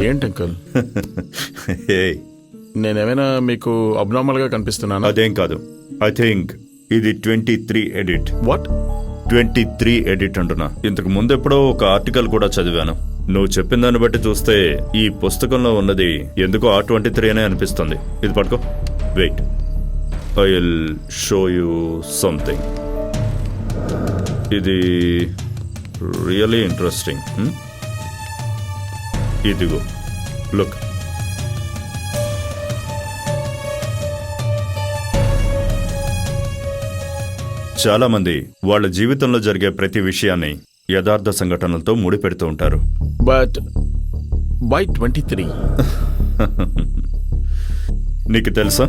ఏంటి అంకుల్, హే, నేనేమైనా మీకు అబ్నార్మల్గా కనిపిస్తున్నానా? అదేం కాదు. ఐ థింక్ ఇది 23 ఎడిట్. వాట్? 23 ఎడిట్ అంటున్నా. ఇంతకు ముందు ఎప్పుడో ఒక ఆర్టికల్ కూడా చదివాను. నువ్వు చెప్పిన దాన్ని బట్టి చూస్తే ఈ పుస్తకంలో ఉన్నది ఎందుకో R23 అనే అనిపిస్తుంది. ఇది పట్టుకో. Wait, I will show you something. ఇది రియలీ ఇంట్రెస్టింగ్. ఇదిగో, లుక్. చాలా మంది వాళ్ళ జీవితంలో జరిగే ప్రతి విషయాన్ని యథార్థ సంఘటనలతో ముడిపెడుతూ ఉంటారు. But why 23? నీకు తెలుసా,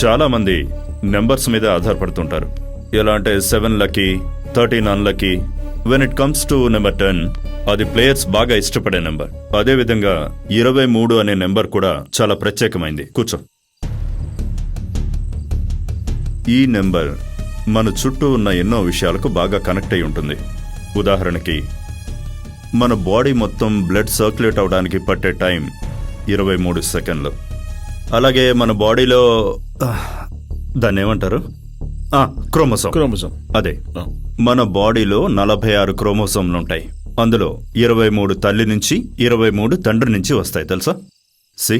చాలా మంది నెంబర్స్ మీద ఆధారపడుతుంటారు. ఎలా అంటే 7 lucky, 13 unlucky. When it comes to number 10, అది ప్లేయర్స్ బాగా ఇష్టపడే నెంబర్. అదేవిధంగా 23 అనే నెంబర్ కూడా చాలా ప్రత్యేకమైంది. కూర్చో. ఈ నెంబర్ మన చుట్టూ ఉన్న ఎన్నో విషయాలకు బాగా కనెక్ట్ అయి ఉంటుంది. ఉదాహరణకి, మన బాడీ మొత్తం బ్లడ్ సర్క్యులేట్ అవడానికి పట్టే టైం 23 సెకండ్లు. అలాగే మన బాడీలో దాన్ని ఏమంటారు, క్రోమోసోమ్. అదే, మన బాడీలో 46 క్రోమోసోమ్లు ఉంటాయి. అందులో 23 తల్లి నుంచి 23 తండ్రి నుంచి వస్తాయి. తెలుసా? See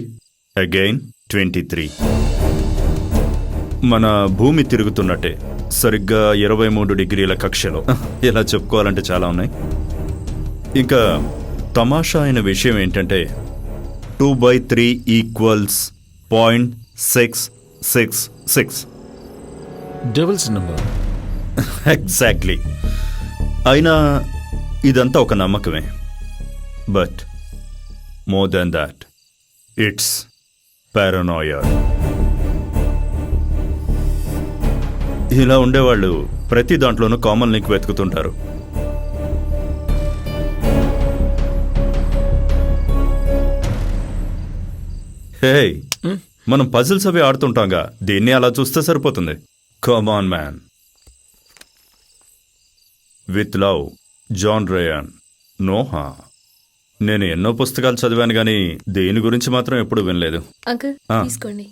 again 23. మన భూమి తిరుగుతున్నట్టే సరిగ్గా 23 డిగ్రీల కక్షలో. ఇలా చెప్పుకోవాలంటే చాలా ఉన్నాయి. ఇంకా తమాషా అయిన విషయం ఏంటంటే 2/3 ఈక్వల్స్ 0.666. Devils number. ఎగ్జాక్ట్లీ. అయినా ఇదంతా ఒక నమ్మకమే. But more than that, it's paranoia. ఇలా ఉండేవాళ్ళు ప్రతి దాంట్లోనూ కామన్ లింక్ వెతుకుతుంటారు. హే, మనం పజిల్స్ అవి ఆడుతుంటాంగా, దీన్ని అలా చూస్తే సరిపోతుంది. Come on man. With love, John Ryan. Noah. నేను ఎన్నో పుస్తకాలు చదివాను కానీ దీని గురించి మాత్రం ఎప్పుడు వినలేదు. అంకుల్ తీసుకోండి.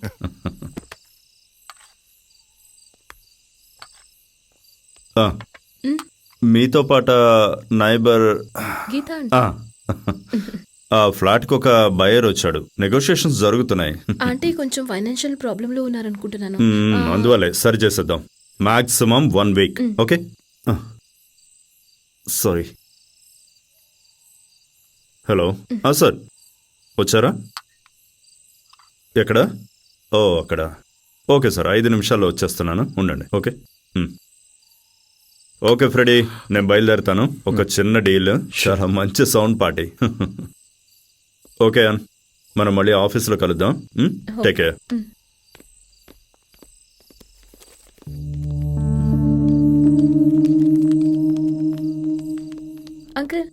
మీతో పాటు నైబర్ గీత ఆ ఫ్లాట్కి ఒక బయర్ వచ్చాడు. నెగోషియేషన్స్ జరుగుతున్నాయి. అంటే కొంచెం ఫైనాన్షియల్ ప్రాబ్లమ్ లో ఉన్నారనుకుంటున్నాను. అందువల్లే సరి చేసేద్దాం. Maximum 1 week. Okay, sorry. Hello sir, వచ్చారా? ఎక్కడ? ఓ, అక్కడ. ఓకే సార్, 5 నిమిషాల్లో వచ్చేస్తున్నాను, ఉండండి. ఓకే ఓకే ఫ్రెడీ, నేను బయలుదేరుతాను. ఒక చిన్న డీల్, చాలా మంచి సౌండ్ పార్టీ. ఓకే అన్, మనం మళ్ళీ ఆఫీస్లో కలుద్దాం. Take care. అంకుల్,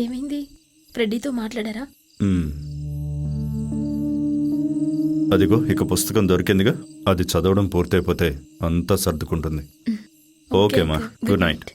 ఏమైంది? ఫ్రెడ్డీతో మాట్లాడారా? అదిగో ఇక పుస్తకం దొరికిందిగా, అది చదవడం పూర్తయిపోతే అంతా సర్దుకుంటుంది. ఓకే మా, గుడ్ నైట్.